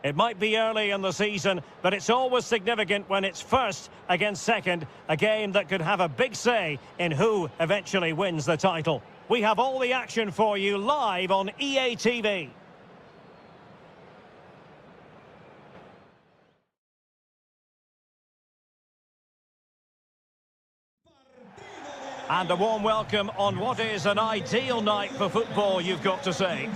It might be early in the season, but it's always significant when it's first against second, a game that could have a big say in who eventually wins the title. We have all the action for you live on EA TV. And a warm welcome on what is an ideal night for football, you've got to say.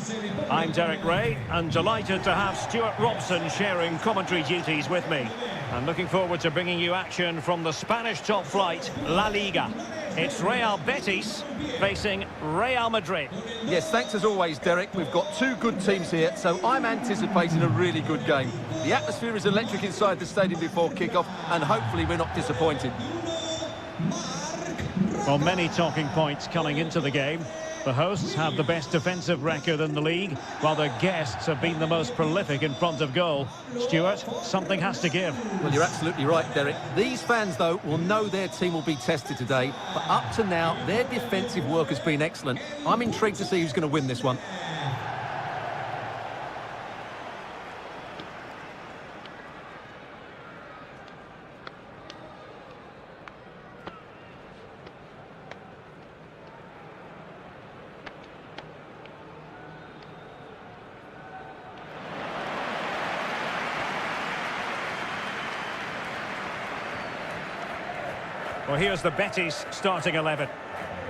I'm Derek Ray, and delighted to have Stuart Robson sharing commentary duties with me. I'm looking forward to bringing you action from the Spanish top flight, La Liga. It's Real Betis facing Real Madrid. Yes, thanks as always, Derek. We've got two good teams here, so I'm anticipating a really good game. The atmosphere is electric inside the stadium before kick-off, and hopefully we're not disappointed. Well, many talking points coming into the game. The hosts have the best defensive record in the league, while their guests have been the most prolific in front of goal. Stuart, something has to give. Well, you're absolutely right, Derek. These fans, though, will know their team will be tested today, but up to now, their defensive work has been excellent. I'm intrigued to see who's going to win this one. Well, here's the Betis starting 11.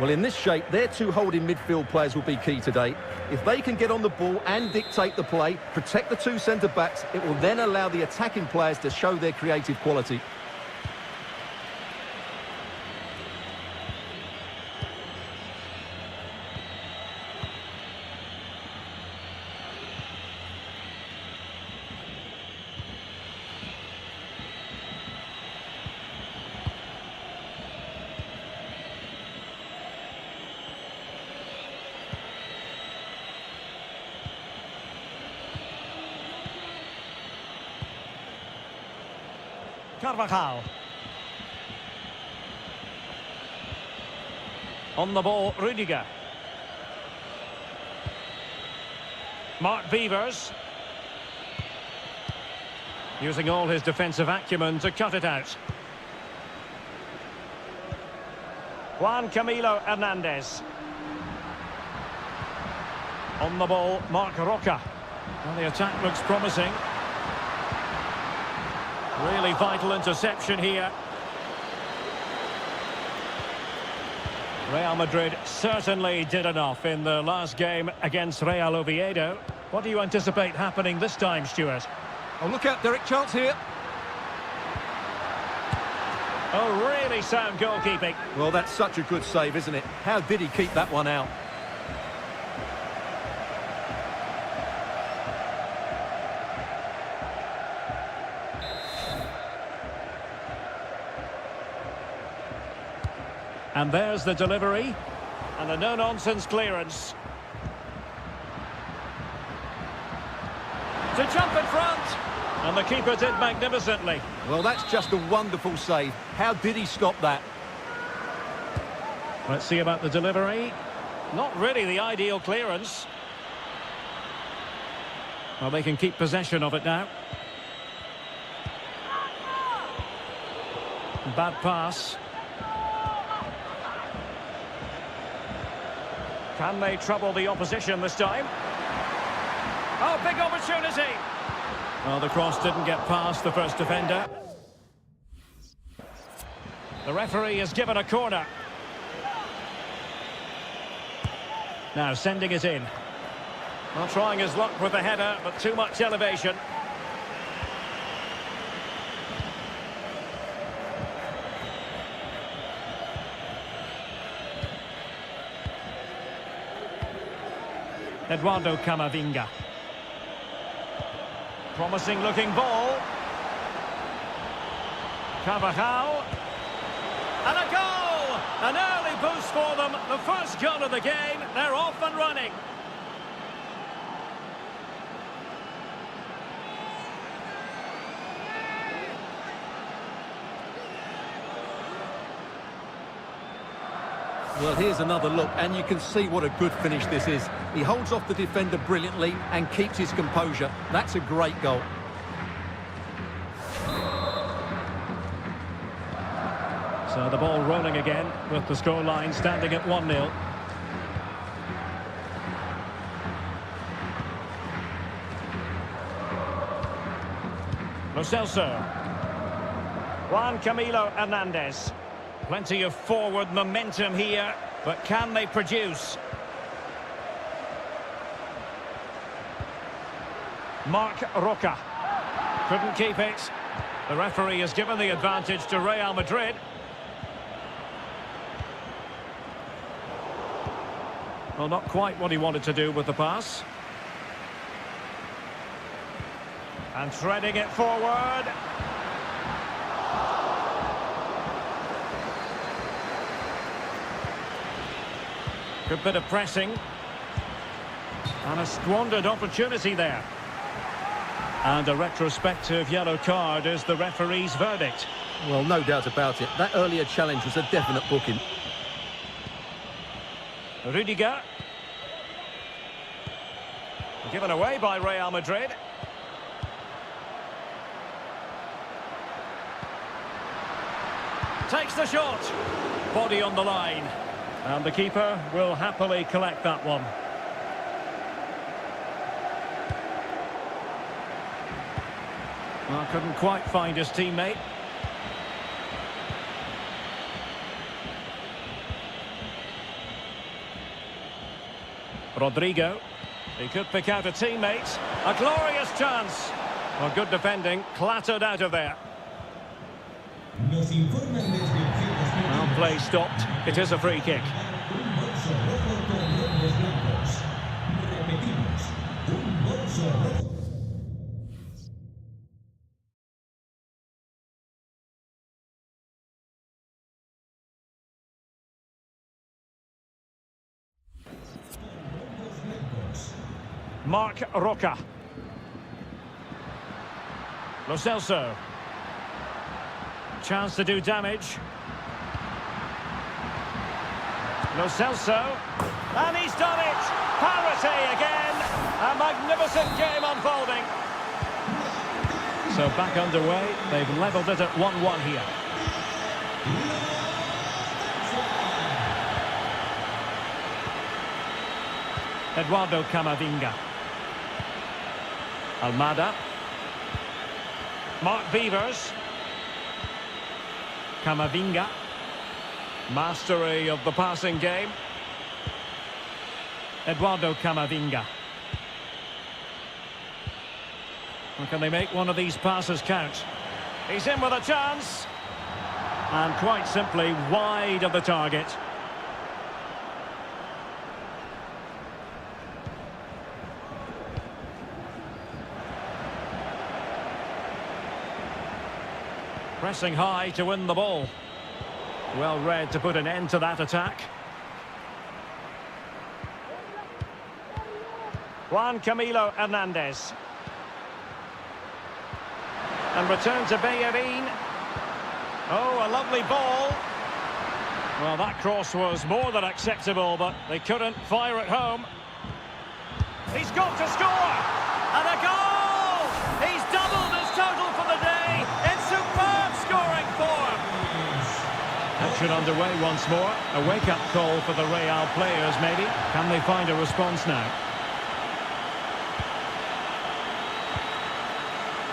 Well, in this shape, their two holding midfield players will be key today. If they can get on the ball and dictate the play, protect the two centre-backs, it will then allow the attacking players to show their creative quality. Carvajal. On the ball, Rudiger. Mark Beavers. Using all his defensive acumen to cut it out. Juan Camilo Hernandez. On the ball, Mark Roca. Well, the attack looks promising. Really vital interception here. Real Madrid certainly did enough in the last game against Real Oviedo. What do you anticipate happening this time, Stuart? Oh, look out, Derek, chance here. Oh, really sound goalkeeping. Well, that's such a good save, isn't it? How did he keep that one out? And there's the delivery. And a no-nonsense clearance. To jump in front. And the keeper did magnificently. Well, that's just a wonderful save. How did he stop that? Let's see about the delivery. Not really the ideal clearance. Well, they can keep possession of it now. Bad pass. Can they trouble the opposition this time? Oh, big opportunity! Well, the cross didn't get past the first defender. The referee has given a corner. Now sending it in. Well, trying his luck with the header, but too much elevation. Eduardo Camavinga. Promising looking ball. Carvajal. And a goal! An early boost for them. The first goal of the game. They're off and running. Well, here's another look, and you can see what a good finish this is. He holds off the defender brilliantly and keeps his composure. That's a great goal. So the ball rolling again with the scoreline standing at 1-0. Lo Celso. Juan Camilo Hernandez. Plenty of forward momentum here, but can they produce? Marc Roca. Couldn't keep it. The referee has given the advantage to Real Madrid. Well, not quite what he wanted to do with the pass. And threading it forward. Good bit of pressing. And a squandered opportunity there. And a retrospective yellow card is the referee's verdict. Well, no doubt about it. That earlier challenge was a definite booking. Rudiger. Given away by Real Madrid. Takes the shot. Body on the line. And the keeper will happily collect that one. Well, couldn't quite find his teammate. Rodrigo. He could pick out a teammate. A glorious chance. Well, good defending. Clattered out of there. Well, play stopped. It is a free kick. Marc Roca. Lo Celso. Chance to do damage. Lo Celso. And he's done it! Parity again! A magnificent game unfolding. So back underway. They've levelled it at 1-1 here. Eduardo Camavinga. Almada. Mark Beavers. Camavinga. Mastery of the passing game. Eduardo Camavinga. Well, can they make one of these passes count? He's in with a chance. And quite simply wide of the target. Pressing high to win the ball. Well read to put an end to that attack. Juan Camilo Hernandez. And return to Bellerin. Oh, a lovely ball. Well, that cross was more than acceptable, but they couldn't fire it home. He's got to score! And a goal! He's doubled his total for the day. It's superb scoring form. Action underway once more. A wake-up call for the Real players, maybe. Can they find a response now?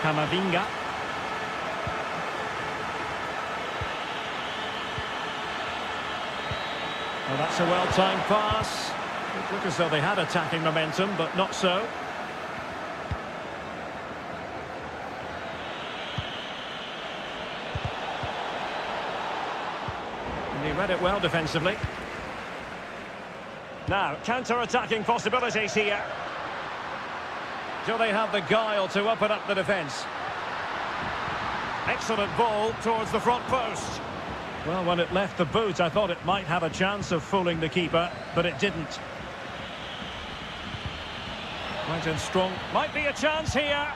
Camavinga. Well, that's a well-timed pass. It looked as though they had attacking momentum, but not so. And he read it well defensively. Now, counter-attacking possibilities here. Do they have the guile to open up the defence? Excellent ball towards the front post. Well, when it left the boot, I thought it might have a chance of fooling the keeper, but it didn't. Right in strong. Might be a chance here.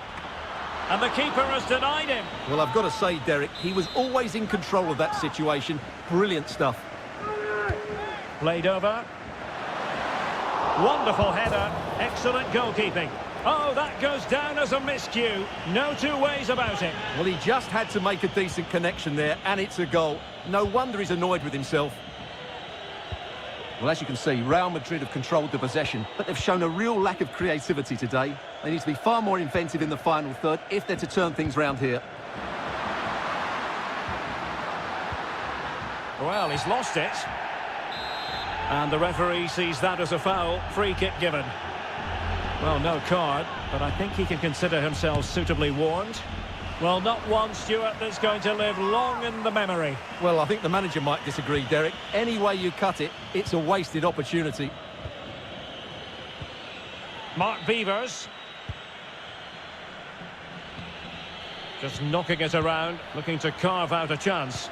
And the keeper has denied him. Well, I've got to say, Derek, he was always in control of that situation. Brilliant stuff. Played over. Wonderful header. Excellent goalkeeping. Oh, that goes down as a miscue. No two ways about it. Well, he just had to make a decent connection there, and it's a goal. No wonder he's annoyed with himself. Well, as you can see, Real Madrid have controlled the possession, but they've shown a real lack of creativity today. They need to be far more inventive in the final third if they're to turn things round here. Well, he's lost it. And the referee sees that as a foul. Free kick given. Well, no card, but I think he can consider himself suitably warned. Well, not one, Stuart, that's going to live long in the memory. Well, I think the manager might disagree, Derek. Any way you cut it, it's a wasted opportunity. Mark Beavers. Just knocking it around, looking to carve out a chance.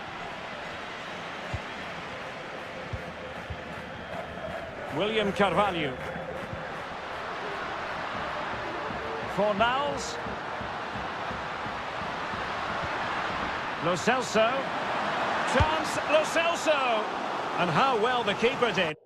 William Carvalho. Fornals. Lo Celso. Chance, Lo Celso. And how well the keeper did.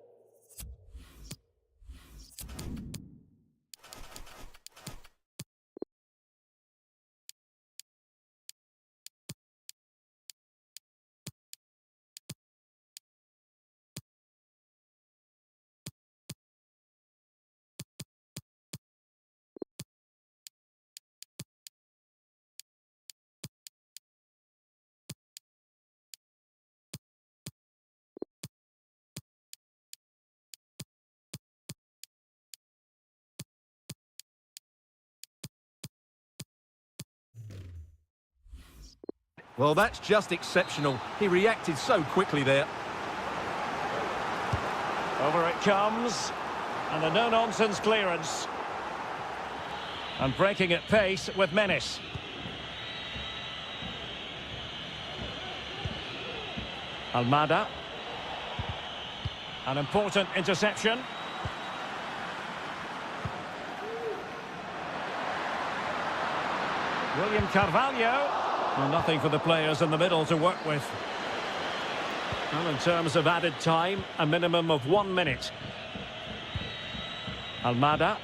Well, that's just exceptional. He reacted so quickly there. Over it comes. And a no-nonsense clearance. And breaking at pace with menace. Almada. An important interception. William Carvalho. Well, nothing for the players in the middle to work with. Well, in terms of added time, a minimum of 1 minute. Almada.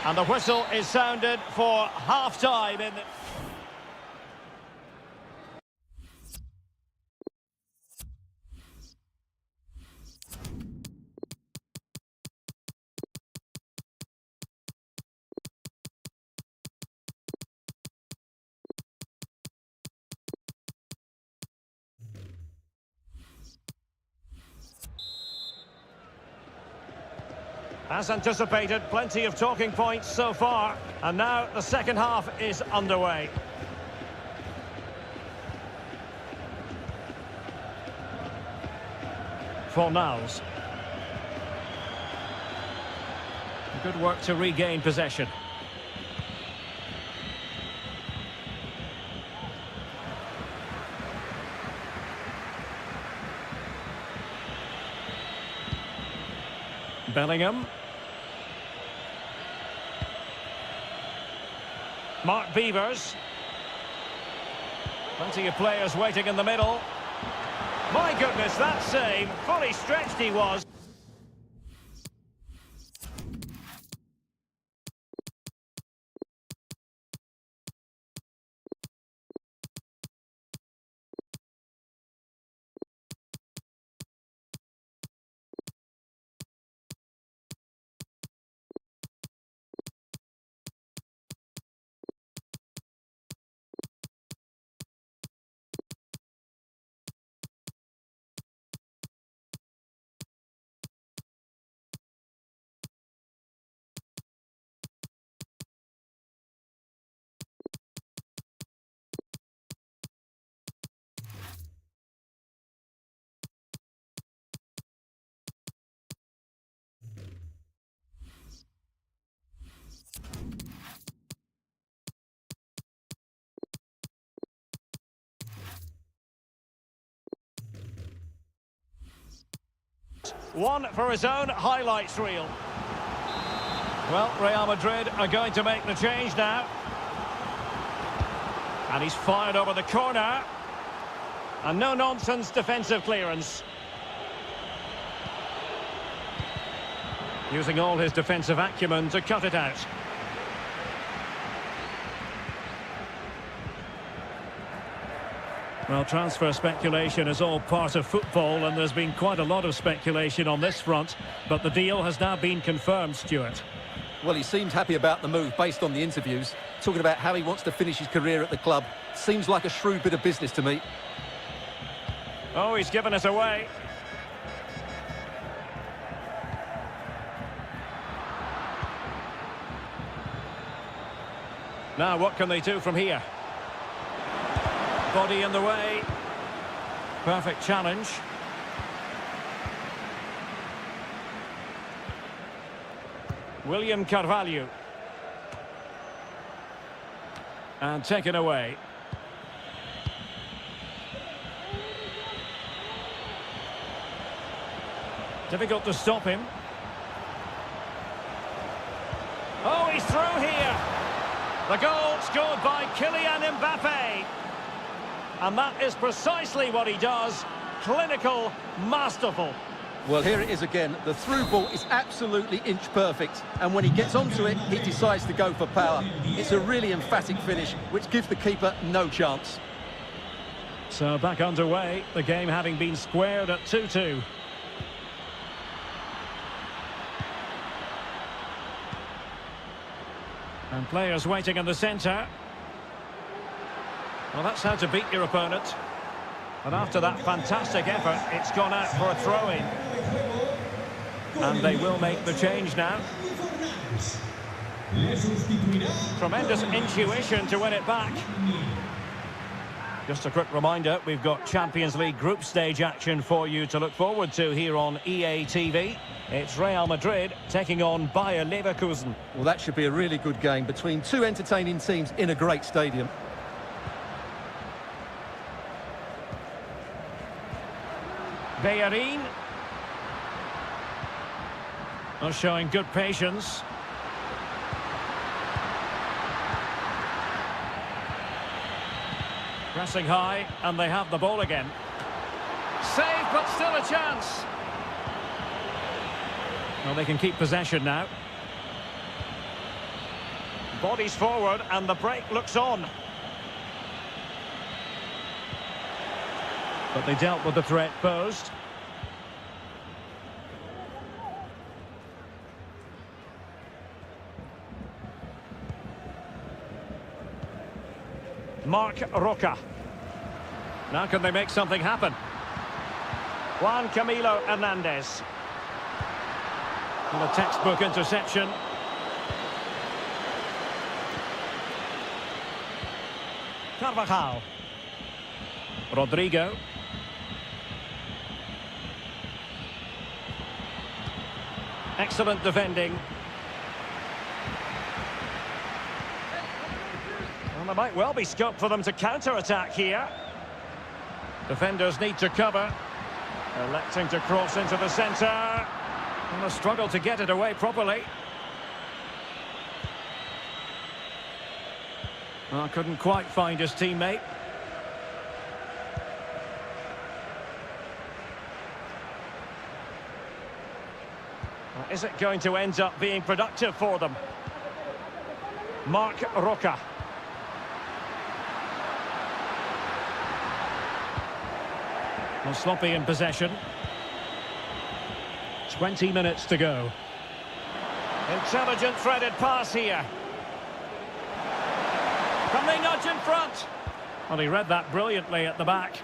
And the whistle is sounded for half-time in the... As anticipated, plenty of talking points so far. And now the second half is underway. Fornals. Good work to regain possession. Bellingham. Mark Beavers. Plenty of players waiting in the middle. My goodness, that save. Fully stretched he was. One for his own highlights reel. Well, Real Madrid are going to make the change now. And he's fired over the corner. A no-nonsense defensive clearance. Using all his defensive acumen to cut it out. Well, transfer speculation is all part of football, and there's been quite a lot of speculation on this front, but the deal has now been confirmed, Stuart. Well, he seemed happy about the move based on the interviews, talking about how he wants to finish his career at the club. Seems like a shrewd bit of business to me. Oh, he's given it away. Now, what can they do from here? Body in the way. Perfect challenge. William Carvalho. And taken away. Difficult to stop him. Oh, he's through here. The goal scored by Kylian Mbappe. And that is precisely what he does. Clinical, masterful. Well, here it is again. The through ball is absolutely inch perfect. And when he gets onto it, he decides to go for power. It's a really emphatic finish, which gives the keeper no chance. So back underway, the game having been squared at 2-2. And players waiting in the centre. Well, that's how to beat your opponent. And after that fantastic effort, it's gone out for a throw-in. And they will make the change now. Tremendous intuition to win it back. Just a quick reminder, we've got Champions League group stage action for you to look forward to here on EA TV. It's Real Madrid taking on Bayer Leverkusen. Well, that should be a really good game between two entertaining teams in a great stadium. Bellerin. Oh, showing good patience. Pressing high, and they have the ball again. Save, but still a chance. Well, they can keep possession now. Bodies forward, and the break looks on. But they dealt with the threat posed. Marc Roca. Now can they make something happen? Juan Camilo Hernandez. And a textbook interception. Carvajal. Rodrigo. Excellent defending. Well, there might well be scope for them to counter-attack here. Defenders need to cover. Electing to cross into the centre. And a struggle to get it away properly. Well, couldn't quite find his teammate. Is it going to end up being productive for them? Marc Roca. Well, sloppy in possession. 20 minutes to go. Intelligent threaded pass here. Can they nudge in front? Well, he read that brilliantly at the back.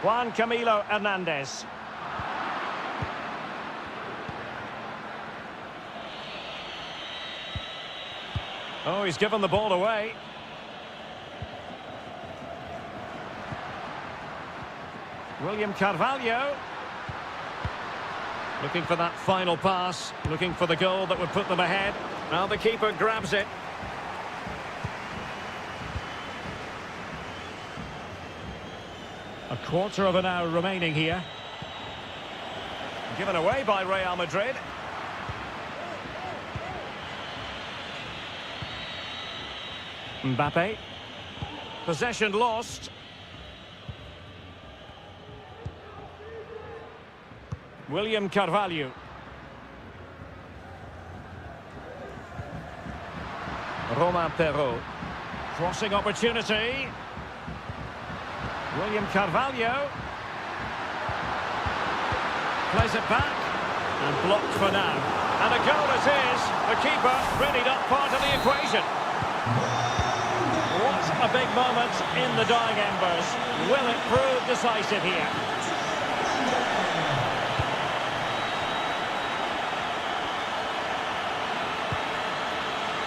Juan Camilo Hernandez. Oh, he's given the ball away. William Carvalho. Looking for that final pass. Looking for the goal that would put them ahead. Now the keeper grabs it. A quarter of an hour remaining here. Given away by Real Madrid. Mbappe. Possession lost. William Carvalho. Romain Perrault. Crossing opportunity. William Carvalho. Plays it back. And blocked for now. And a goal it is. The keeper really not part of the equation. What a big moment in the dying embers. Will it prove decisive here?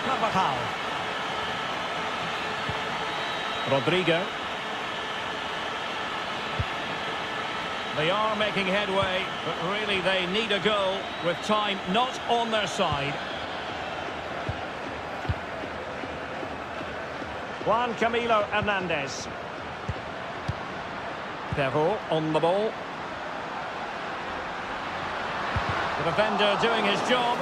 Carvajal. Rodrigo. They are making headway, but really they need a goal with time not on their side. Juan Camilo Hernandez. Perrault on the ball. The defender doing his job.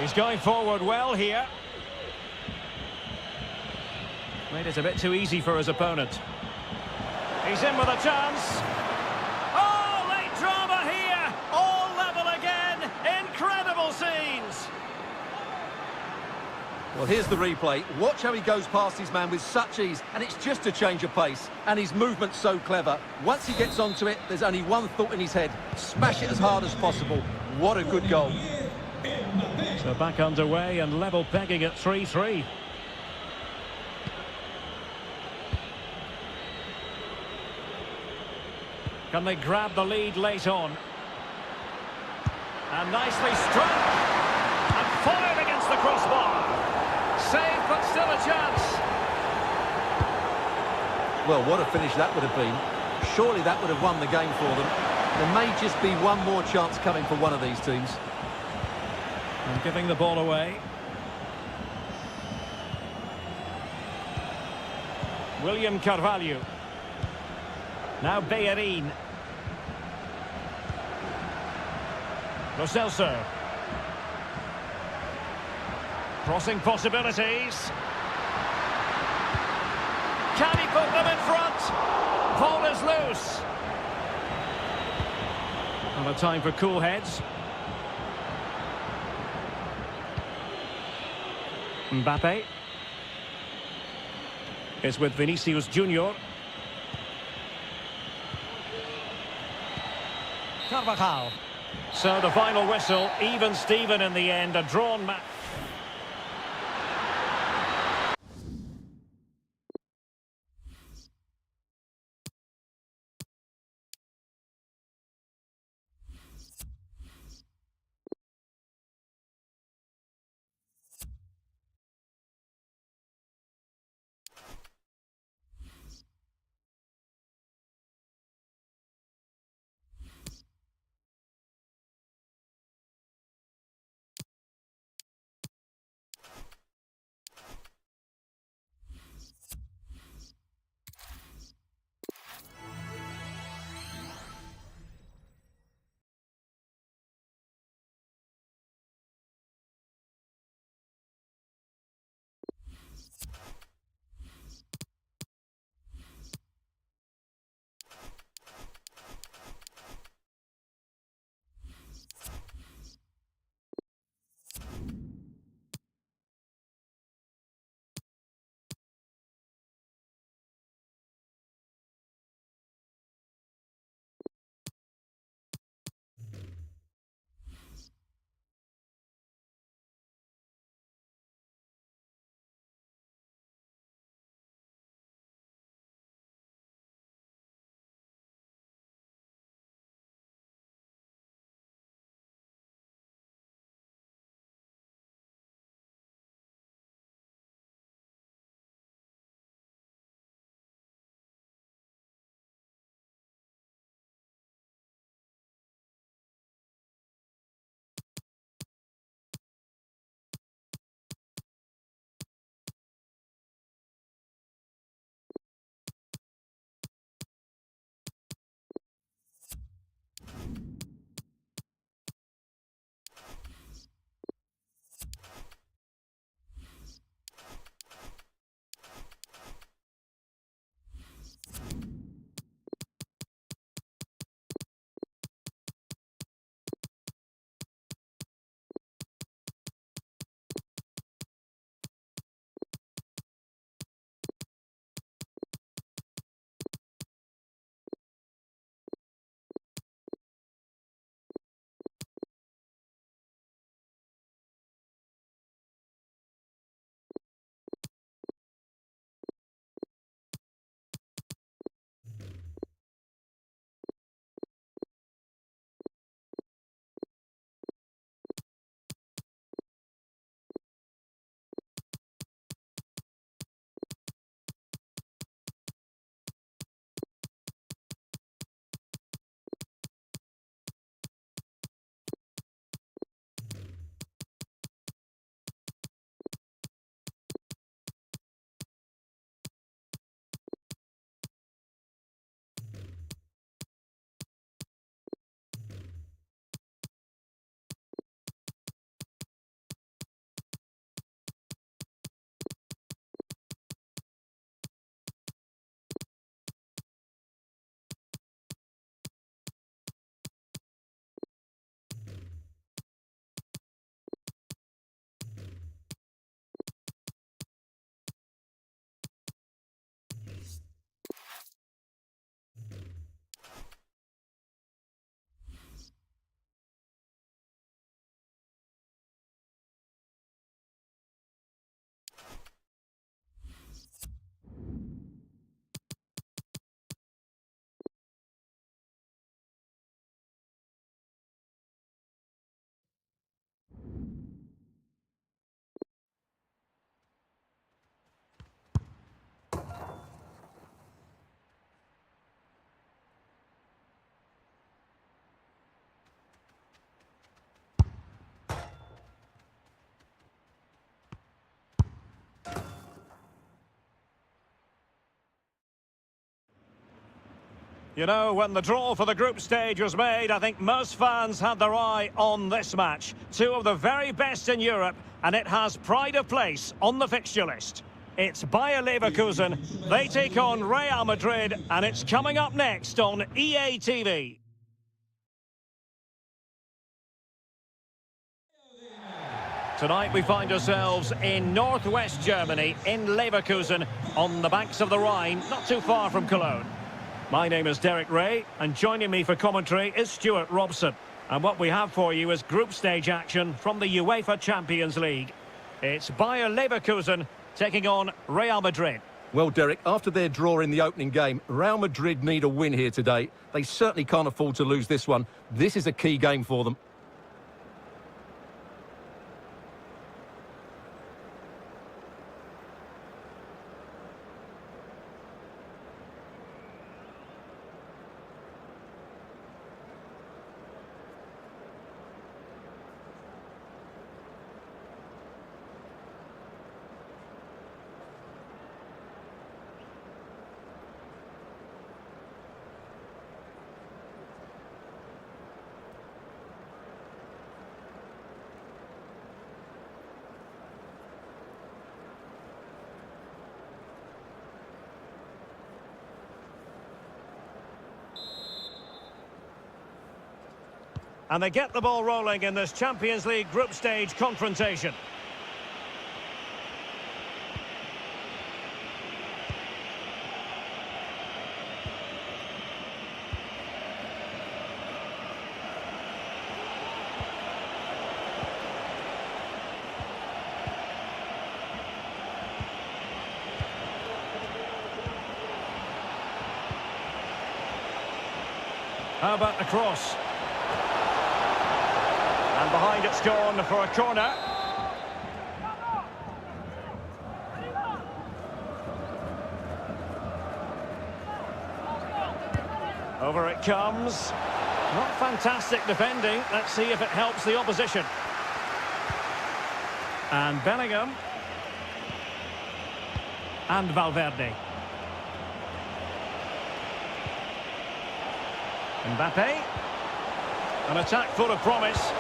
He's going forward well here. Made it a bit too easy for his opponent. He's in with a chance. Oh, late drama here. All level again. Incredible scenes. Well, here's the replay. Watch how he goes past his man with such ease, and it's just a change of pace. And his movement's so clever. Once he gets onto it, there's only one thought in his head. Smash it as hard as possible. What a good goal. So back underway and level pegging at 3-3. Can they grab the lead late on? And nicely struck. And fired against the crossbar. Saved, but still a chance. Well, what a finish that would have been. Surely that would have won the game for them. There may just be one more chance coming for one of these teams. And giving the ball away. William Carvalho. Now Bellerin. Lo Celso. Crossing possibilities. Can he put them in front? Ball is loose. And a time for cool heads. Mbappe is with Vinicius Junior. Carvajal. So the final whistle, even Steven in the end, a drawn match. You know, when the draw for the group stage was made, I think most fans had their eye on this match. Two of the very best in Europe, and it has pride of place on the fixture list. It's Bayer Leverkusen, they take on Real Madrid, and it's coming up next on EA TV. Tonight we find ourselves in northwest Germany, in Leverkusen, on the banks of the Rhine, not too far from Cologne. My name is Derek Ray, and joining me for commentary is Stuart Robson. And what we have for you is group stage action from the UEFA Champions League. It's Bayer Leverkusen taking on Real Madrid. Well, Derek, after their draw in the opening game, Real Madrid need a win here today. They certainly can't afford to lose this one. This is a key game for them. And they get the ball rolling in this Champions League group stage confrontation. How about the cross? And behind it's gone for a corner. Over it comes. Not fantastic defending. Let's see if it helps the opposition. And Bellingham. And Valverde. Mbappe. An attack full of promise.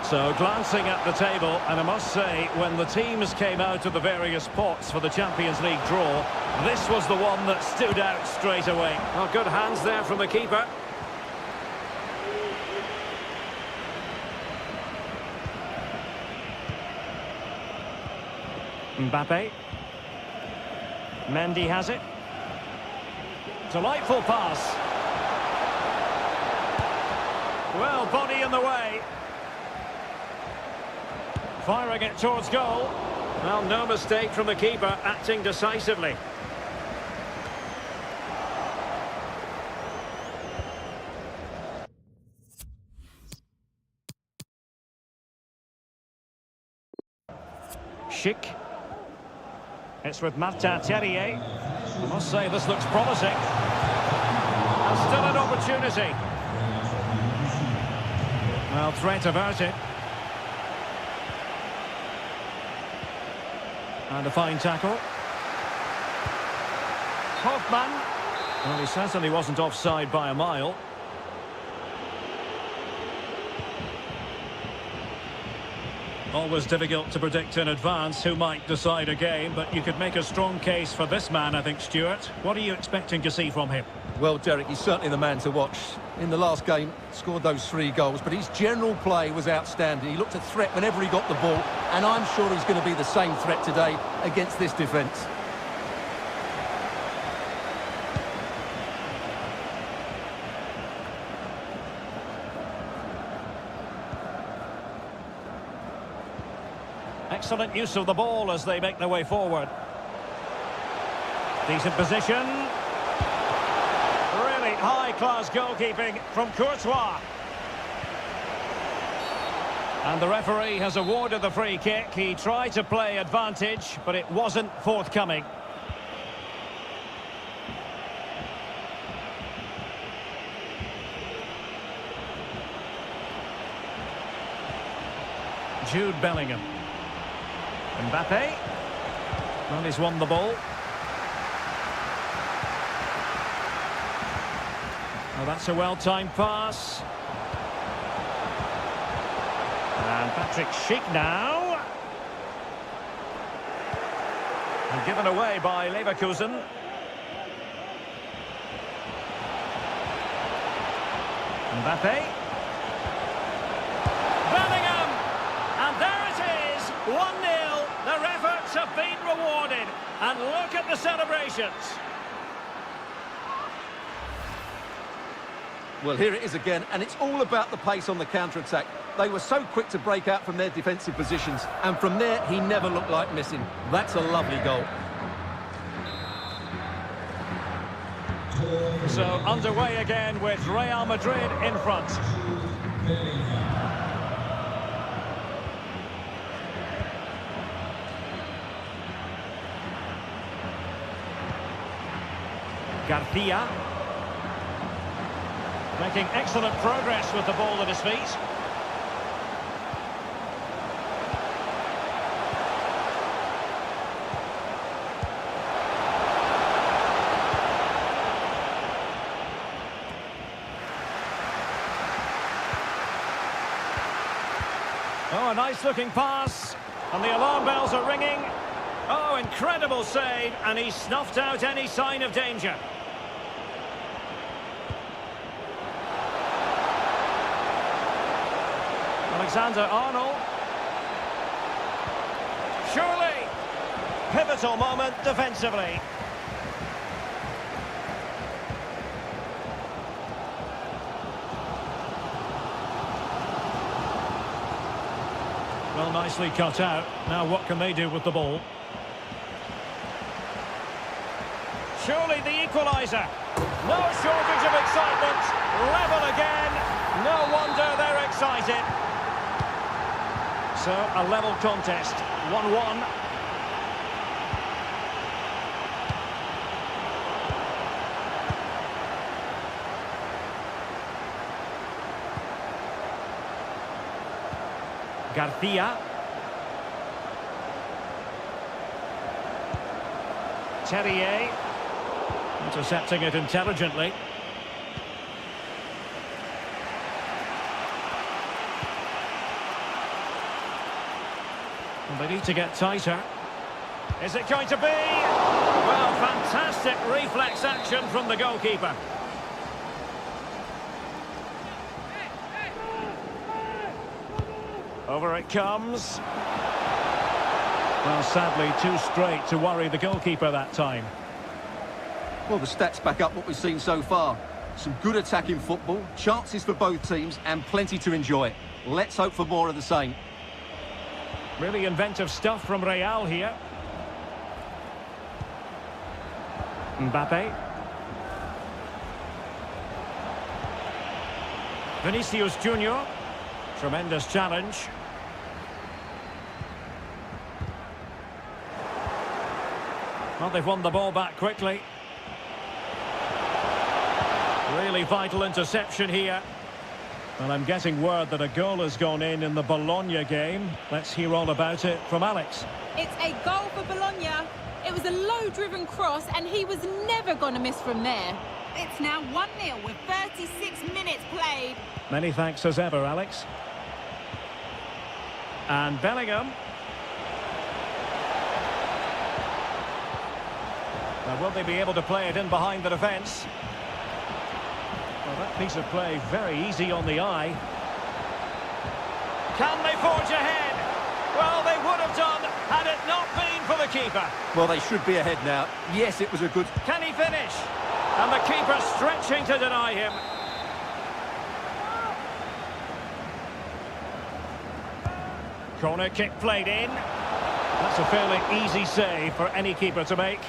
So glancing at the table, and I must say, when the teams came out of the various pots for the Champions League draw, this was the one that stood out straight away. Well, good hands there from the keeper. Mbappe. Mendy has it. Delightful pass. Well, body in the way. Firing it towards goal. Well, no mistake from the keeper, acting decisively. Schick. It's with Martin Terrier. I must say, this looks promising. And still an opportunity. Well, threat averted. And a fine tackle. Hoffman. Well, he certainly wasn't offside by a mile. Always difficult to predict in advance who might decide a game, but you could make a strong case for this man, I think, Stuart. What are you expecting to see from him? Well, Derek, he's certainly the man to watch. In the last game, scored those 3 goals, but his general play was outstanding. He looked a threat whenever he got the ball, and I'm sure he's going to be the same threat today against this defence. Excellent use of the ball as they make their way forward. Decent position. Really high-class goalkeeping from Courtois. And the referee has awarded the free kick. He tried to play advantage, but it wasn't forthcoming. Jude Bellingham. Mbappe. Well, he's won the ball. Oh, that's a well-timed pass. And Patrick Schick now. And given away by Leverkusen. Mbappe. Bellingham! And there it is, 1-0. Their efforts have been rewarded. And look at the celebrations. Well, here it is again, and it's all about the pace on the counter-attack. They were so quick to break out from their defensive positions, and from there, he never looked like missing. That's a lovely goal. So underway again with Real Madrid in front. Garcia. Making excellent progress with the ball at his feet. Oh, a nice-looking pass. And the alarm bells are ringing. Oh, incredible save. And he snuffed out any sign of danger. Alexander-Arnold. Surely. Pivotal moment defensively. Well, nicely cut out. Now what can they do with the ball? Surely the equaliser. No shortage of excitement. Level again. No wonder they're excited. So, a level contest, 1-1. Garcia. Terrier. Intercepting it intelligently. They need to get tighter. Is it going to be? Well, fantastic reflex action from the goalkeeper. Over it comes. Well, sadly, too straight to worry the goalkeeper that time. Well, the stats back up what we've seen so far. Some good attacking football, chances for both teams, and plenty to enjoy. Let's hope for more of the same. Really inventive stuff from Real here. Mbappe. Vinicius Junior. Tremendous challenge. Well, they've won the ball back quickly. Really vital interception here. Well, I'm getting word that a goal has gone in the Bologna game. Let's hear all about it from Alex. It's a goal for Bologna. It was a low-driven cross, and he was never going to miss from there. It's now 1-0 with 36 minutes played. Many thanks as ever, Alex. And Bellingham. Now, will they be able to play it in behind the defence? Well, that piece of play very easy on the eye. Can they forge ahead? Well, they would have done had it not been for the keeper. Well, they should be ahead now. Yes, it was a good... Can he finish? And the keeper stretching to deny him. Corner kick played in. That's a fairly easy save for any keeper to make.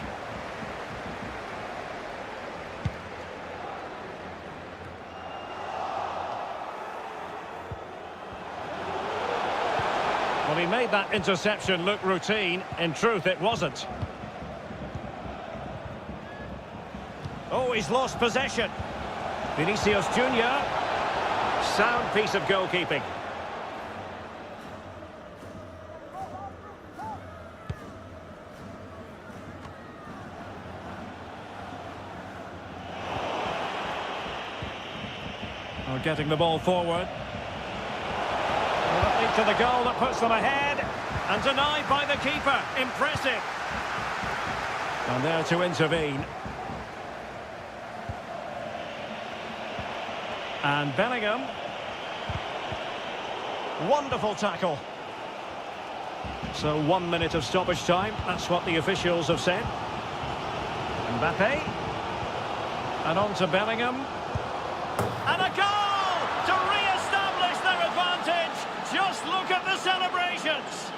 Well, he made that interception look routine. In truth, it wasn't. Oh, he's lost possession. Vinicius Junior. Sound piece of goalkeeping. getting the ball forward. Will it lead to the goal that puts them ahead? And denied by the keeper. Impressive. And there to intervene. And Bellingham. Wonderful tackle. So 1 minute of stoppage time. That's what the officials have said. Mbappe. And on to Bellingham. And a goal to re-establish their advantage. Just look at the celebrations.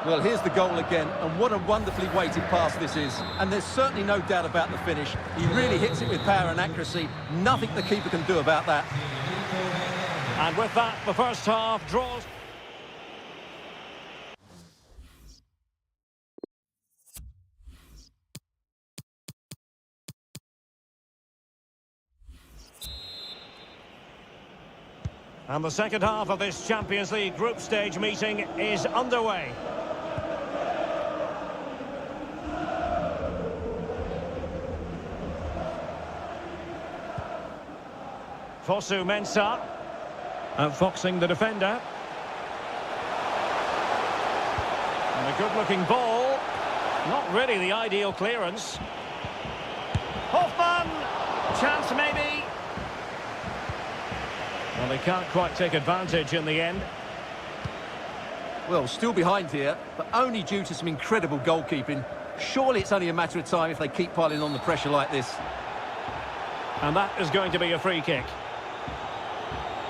Well, here's the goal again, and what a wonderfully weighted pass this is. And there's certainly no doubt about the finish. He really hits it with power and accuracy. Nothing the keeper can do about that. And with that, the first half draws. And the second half of this Champions League group stage meeting is underway. Fosu Mensah, outfoxing the defender. And a good-looking ball. Not really the ideal clearance. Hoffman! Chance maybe. Well, they can't quite take advantage in the end. Well, still behind here, but only due to some incredible goalkeeping. Surely it's only a matter of time if they keep piling on the pressure like this. And that is going to be a free kick.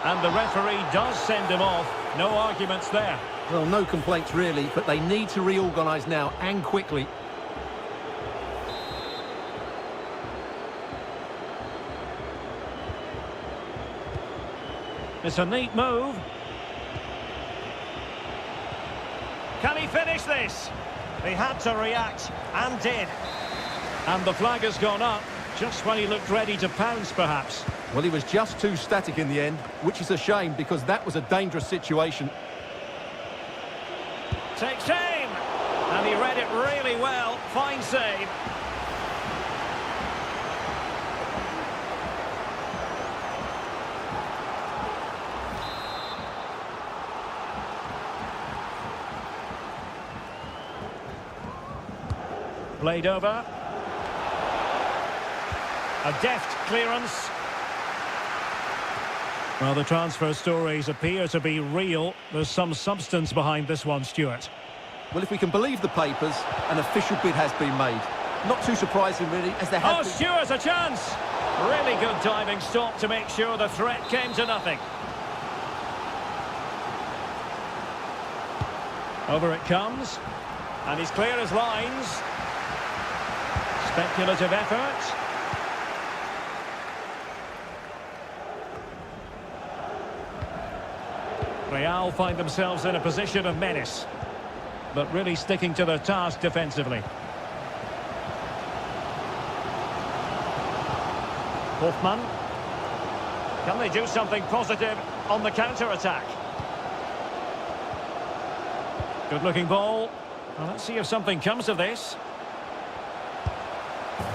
And the referee does send him off. No arguments there. Well, no complaints really, but they need to reorganise now, and quickly. It's a neat move. Can he finish this? He had to react, and did. And the flag has gone up, just when he looked ready to pounce, perhaps. Well, he was just too static in the end, which is a shame because that was a dangerous situation. Takes aim, and he read it really well. Fine save. Played over. A deft clearance. Well, the transfer stories appear to be real. There's some substance behind this one, Stuart. Well, if we can believe the papers, an official bid has been made. Not too surprising, really, as there has been... Stuart, a chance! Really good diving stop to make sure the threat came to nothing. Over it comes. And he's clear as lines. Speculative effort. Real find themselves in a position of menace, but really sticking to their task defensively. Hoffman. Can they do something positive on the counter-attack? Good-looking ball. Well, let's see if something comes of this.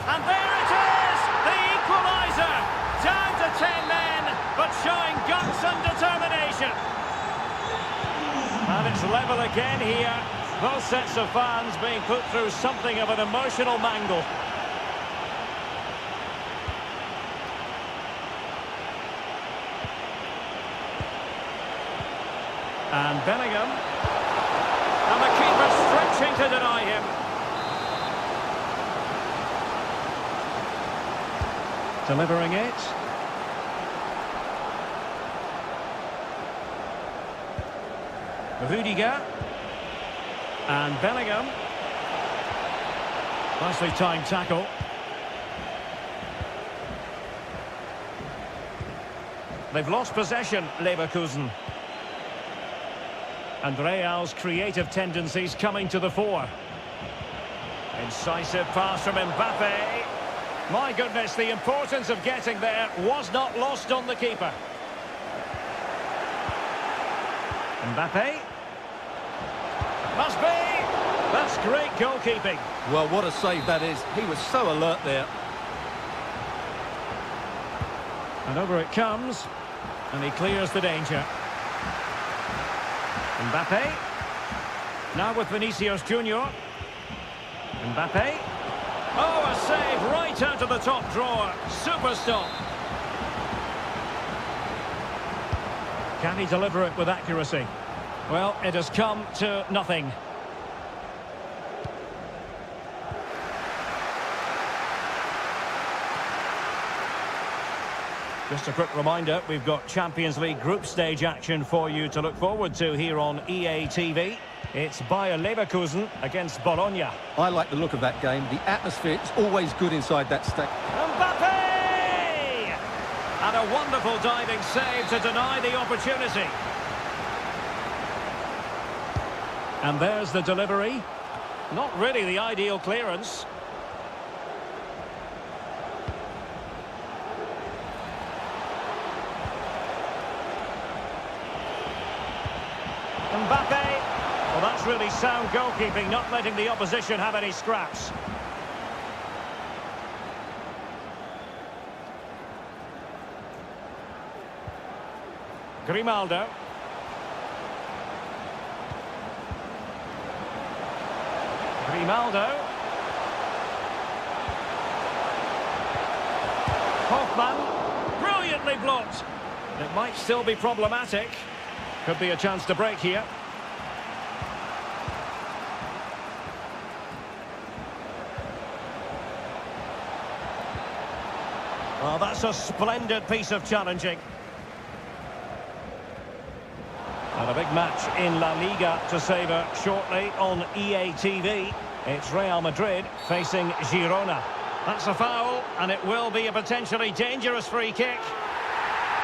And there it is! The equaliser! Down to 10 men, but showing guts and determination. And it's level again here. Both sets of fans being put through something of an emotional mangle. And Bellingham. And the keeper stretching to deny him. Delivering it. Rudiger. And Bellingham. Nicely timed tackle. They've lost possession, Leverkusen. And Real's creative tendencies coming to the fore. Incisive pass from Mbappe. My goodness, the importance of getting there was not lost on the keeper. Mbappe. great goalkeeping. Well, what a save that is. He was so alert there. And over it comes. And he clears the danger. Mbappe. Now with Vinicius Junior. Mbappe. Oh, a save right out of the top drawer. Super stop. Can he deliver it with accuracy? Well, it has come to nothing. Just a quick reminder, we've got Champions League group stage action for you to look forward to here on EA TV. It's Bayer Leverkusen against Bologna. I like the look of that game. The atmosphere is always good inside that stadium. Mbappe! And a wonderful diving save to deny the opportunity. And there's the delivery. Not really the ideal clearance. Mbappe. Well, that's really sound goalkeeping, not letting the opposition have any scraps. Grimaldo. Grimaldo. Hoffman. Brilliantly blocked. It might still be problematic. Could be a chance to break here. Well, that's a splendid piece of challenging. And a big match in La Liga to savour shortly on EA TV. It's Real Madrid facing Girona. That's a foul, and it will be a potentially dangerous free kick.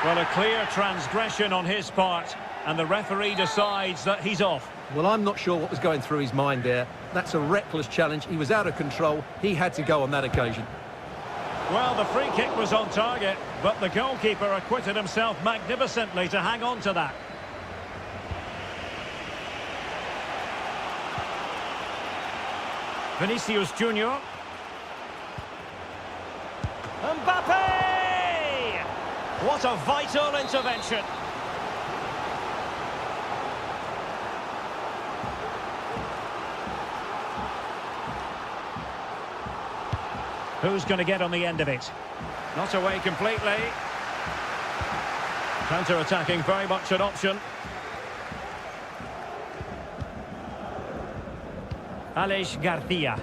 Well, a clear transgression on his part, and the referee decides that he's off. Well, I'm not sure what was going through his mind there. That's a reckless challenge. He was out of control. He had to go on that occasion. Well, the free kick was on target, but the goalkeeper acquitted himself magnificently to hang on to that. Vinicius Junior. Mbappe! What a vital intervention. Who's going to get on the end of it? Not away completely. Counter-attacking, very much an option. Aleix Garcia.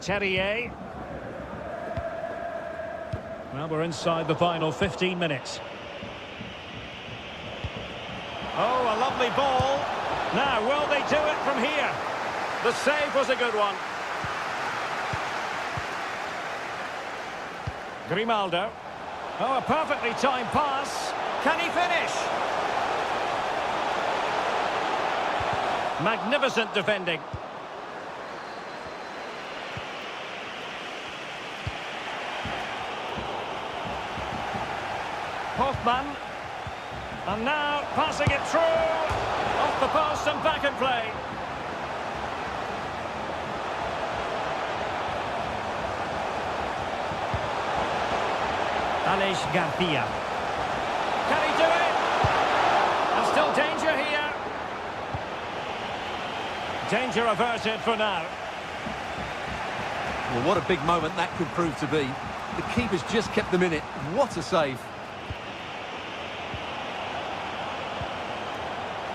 Terrier. Well, we're inside the final 15 minutes. Oh, a lovely ball. Now, will they do it from here? The save was a good one. Grimaldo. Oh, a perfectly timed pass. Can he finish? Magnificent defending. Hoffman. And now passing it through. Off the post and back in play. Aleix Garcia. Can he do it? There's still danger here. Danger averted for now. Well, what a big moment that could prove to be. The keeper's just kept them in it. What a save.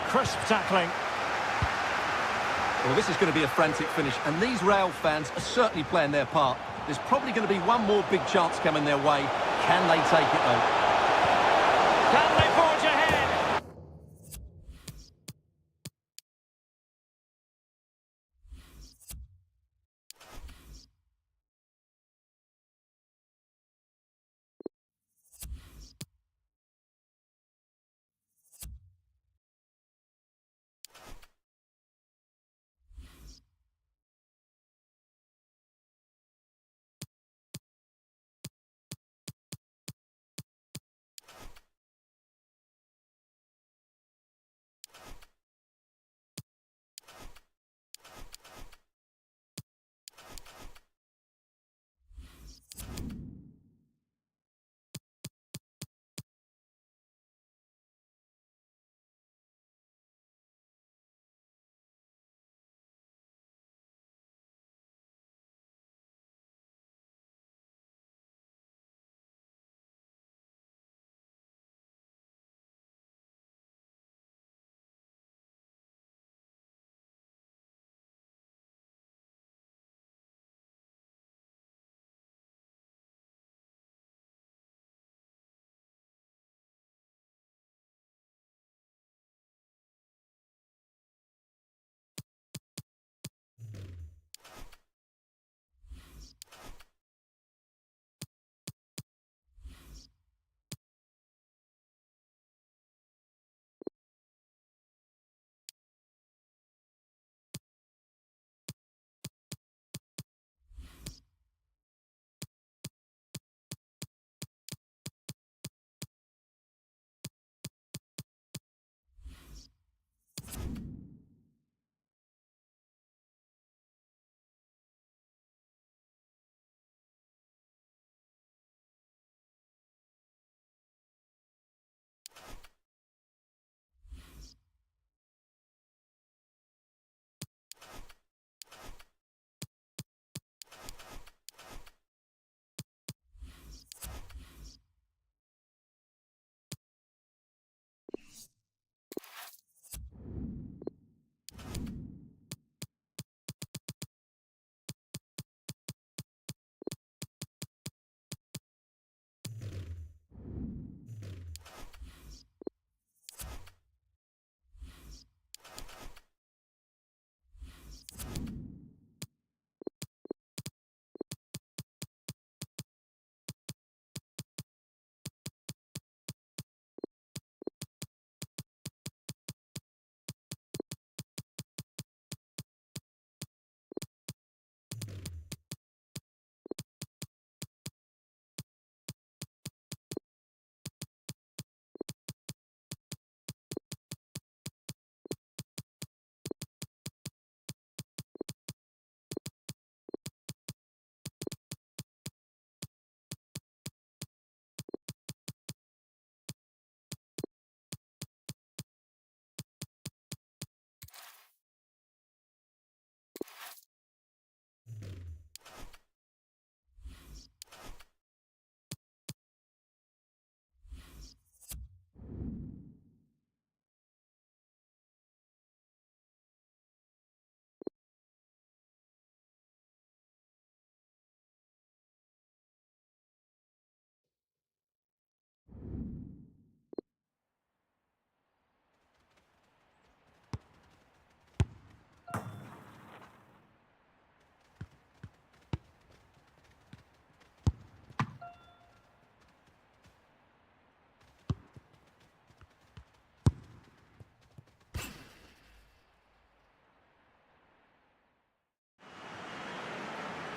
Crisp tackling. Well, this is going to be a frantic finish, and these Real fans are certainly playing their part. There's probably going to be one more big chance coming their way. Can they take it, though? Can they forge ahead?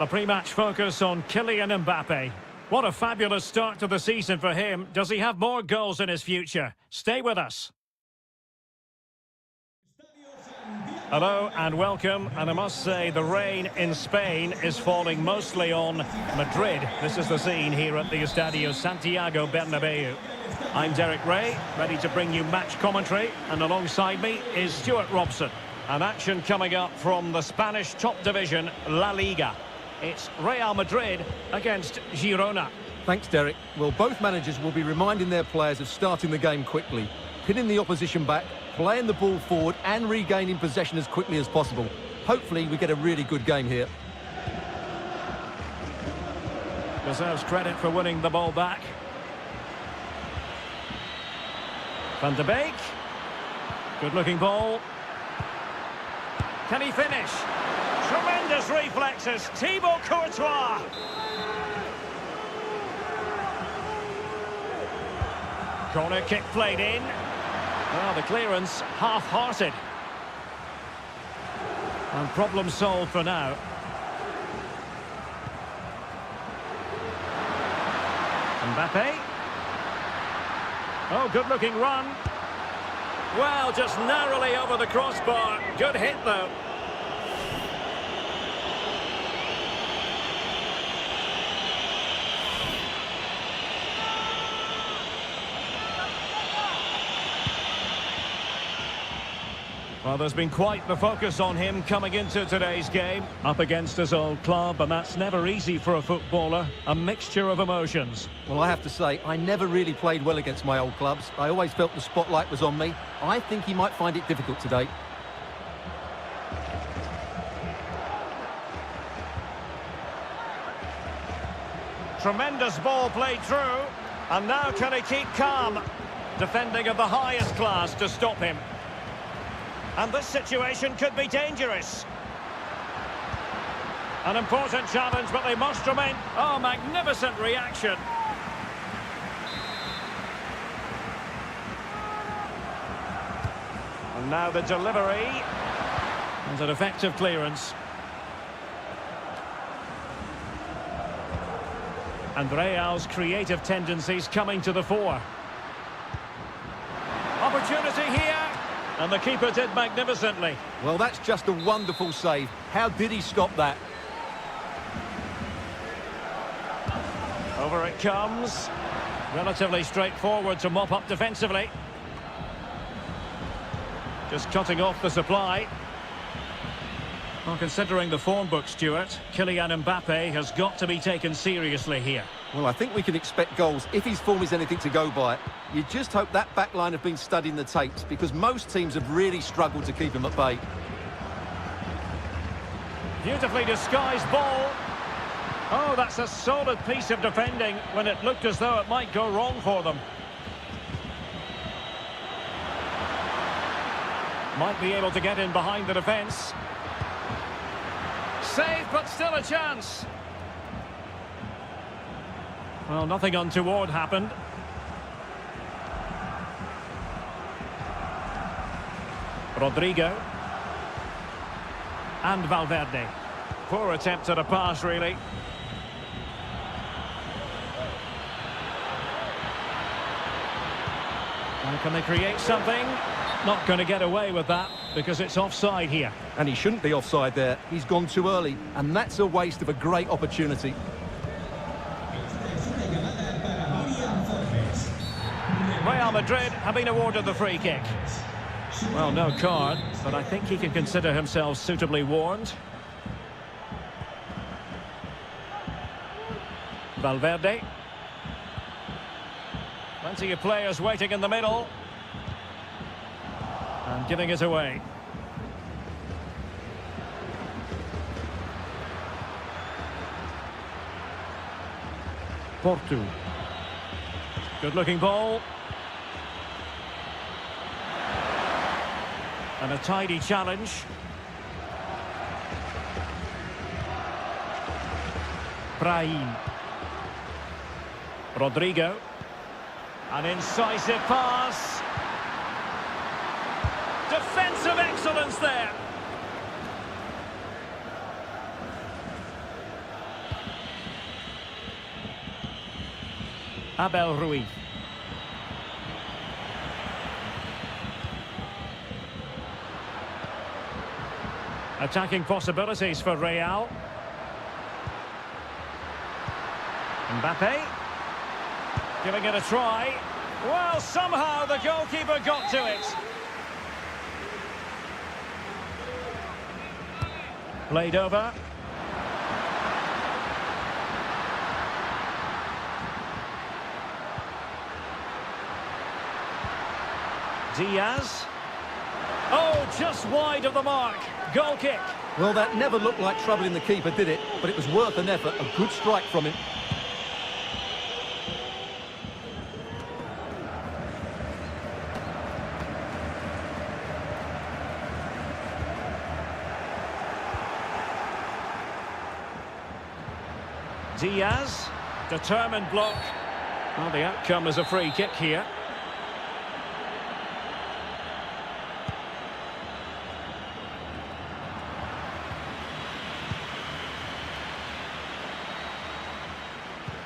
The pre-match focus on Kylian Mbappe. What a fabulous start to the season for him. Does he have more goals in his future? Stay with us. Hello and welcome, and I must say the rain in Spain is falling mostly on Madrid. This is the scene here at the Estadio Santiago Bernabeu. I'm Derek Ray, ready to bring you match commentary, and alongside me is Stuart Robson. An action coming up from the Spanish top division, La Liga. It's Real Madrid against Girona. Thanks, Derek. Well, both managers will be reminding their players of starting the game quickly, pinning the opposition back, playing the ball forward and regaining possession as quickly as possible. Hopefully we get a really good game here. Deserves credit for winning the ball back. Van de Beek. Good looking ball. Can he finish? Tremendous reflexes. Thibaut Courtois. Corner kick played in. Well, the clearance half-hearted. And problem solved for now. Mbappe. Oh, good-looking run. Well, just narrowly over the crossbar. Good hit, though. Well, there's been quite the focus on him coming into today's game. Up against his old club, and that's never easy for a footballer. A mixture of emotions. Well, I have to say, I never really played well against my old clubs. I always felt the spotlight was on me. I think he might find it difficult today. Tremendous ball played through. And now can he keep calm? Defending of the highest class to stop him. And this situation could be dangerous. An important challenge, but they must remain... Oh, magnificent reaction. And now the delivery. And an effective clearance. And Real's creative tendencies coming to the fore. Opportunity here. And the keeper did magnificently. Well, that's just a wonderful save. How did he stop that? Over it comes. Relatively straightforward to mop up defensively. Just cutting off the supply. Well, considering the form book, Stuart, Kylian Mbappe has got to be taken seriously here. Well, I think we can expect goals if his form is anything to go by. You just hope that back line have been studying the tapes, because most teams have really struggled to keep him at bay. Beautifully disguised ball. Oh, that's a solid piece of defending when it looked as though it might go wrong for them. Might be able to get in behind the defence. Save, but still a chance. Well, nothing untoward happened. Rodrigo. And Valverde. Poor attempt at a pass, really. And can they create something? Not going to get away with that, because it's offside here. And he shouldn't be offside there. He's gone too early, and that's a waste of a great opportunity. Real Madrid have been awarded the free kick. Well, no card, but I think he can consider himself suitably warned. Valverde. Plenty of players waiting in the middle. And giving it away. Porto. Good looking ball. And a tidy challenge. Brahim. Rodrigo. An incisive pass. Defensive excellence there. Abel Ruiz. Attacking possibilities for Real. Mbappe. Giving it a try. Well, somehow the goalkeeper got to it. Played over. Diaz. Oh, just wide of the mark. Goal kick. Well, that never looked like troubling the keeper, did it? But it was worth an effort. A good strike from him. Diaz. Determined block. Well, the outcome is a free kick here.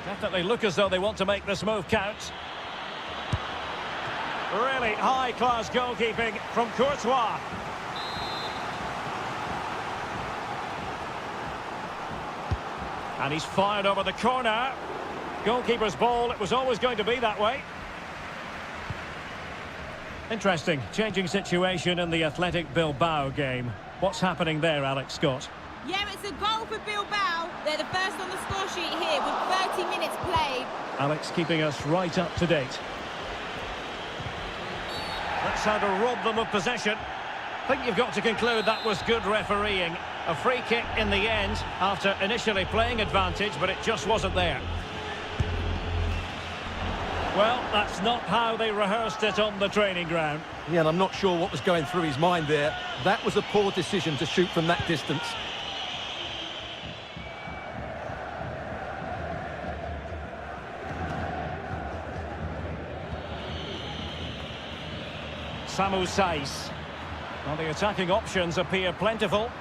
Definitely look as though they want to make this move count. Really high-class goalkeeping from Courtois. And he's fired over the corner. Goalkeeper's ball, it was always going to be that way. Interesting, changing situation in the Athletic Bilbao game. What's happening there, Alex Scott? Yeah, it's a goal for Bilbao. They're the first on the score sheet here with 30 minutes played. Alex keeping us right up to date. That's how to rob them of possession. I think you've got to conclude that was good refereeing. A free kick in the end after initially playing advantage, but it just wasn't there. Well, that's not how they rehearsed it on the training ground. Yeah, and I'm not sure what was going through his mind there. That was a poor decision to shoot from that distance. Samu Saiz. Well, the attacking options appear plentiful.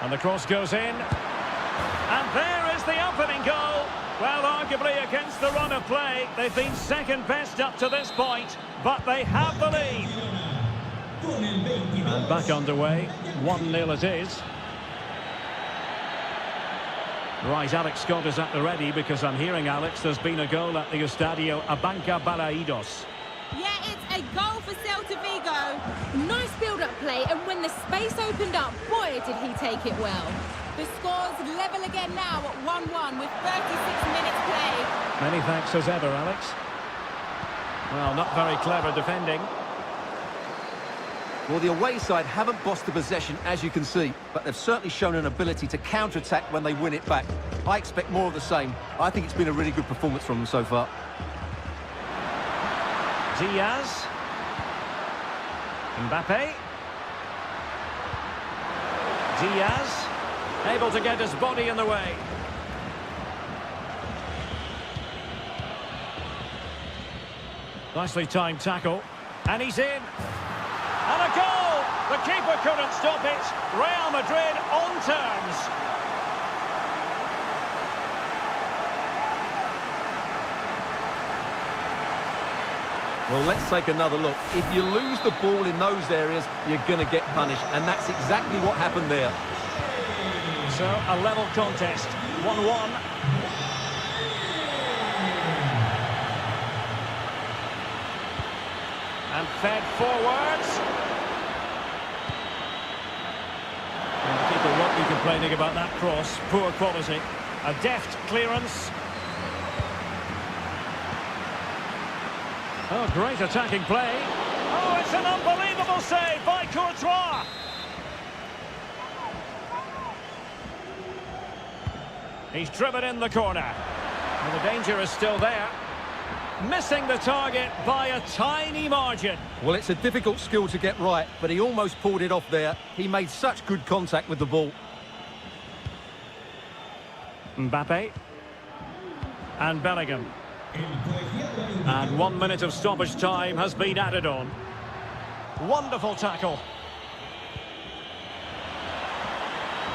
And the cross goes in. And there is the opening goal. Well, arguably against the run of play, they've been second best up to this point, but they have the lead. And back underway, 1-0 it is. Right, Alex Scott is at the ready because I'm hearing, Alex, there's been a goal at the Estadio Abanca Balaidos. Yeah, it's a goal for Celta Vigo. Nice build-up play, and when the space opened up, boy, did he take it well. The score's level again now at 1-1 with 36 minutes played. Many thanks as ever, Alex. Well, not very clever defending. Well, the away side haven't bossed the possession, as you can see, but they've certainly shown an ability to counter-attack when they win it back. I expect more of the same. I think it's been a really good performance from them so far. Diaz. Mbappe. Diaz. Able to get his body in the way. Nicely timed tackle. And he's in. And a goal! The keeper couldn't stop it. Real Madrid on terms. Well, let's take another look. If you lose the ball in those areas, you're going to get punished, and that's exactly what happened there. So, a level contest. 1-1. And fed forwards. And the keeper won't be complaining about that cross. Poor quality. A deft clearance. Oh, great attacking play. Oh, it's an unbelievable save by Courtois. He's driven in the corner. And the danger is still there. Missing the target by a tiny margin. Well, it's a difficult skill to get right, but he almost pulled it off there. He made such good contact with the ball. Mbappe. And Bellingham. And 1 minute of stoppage time has been added on. Wonderful tackle.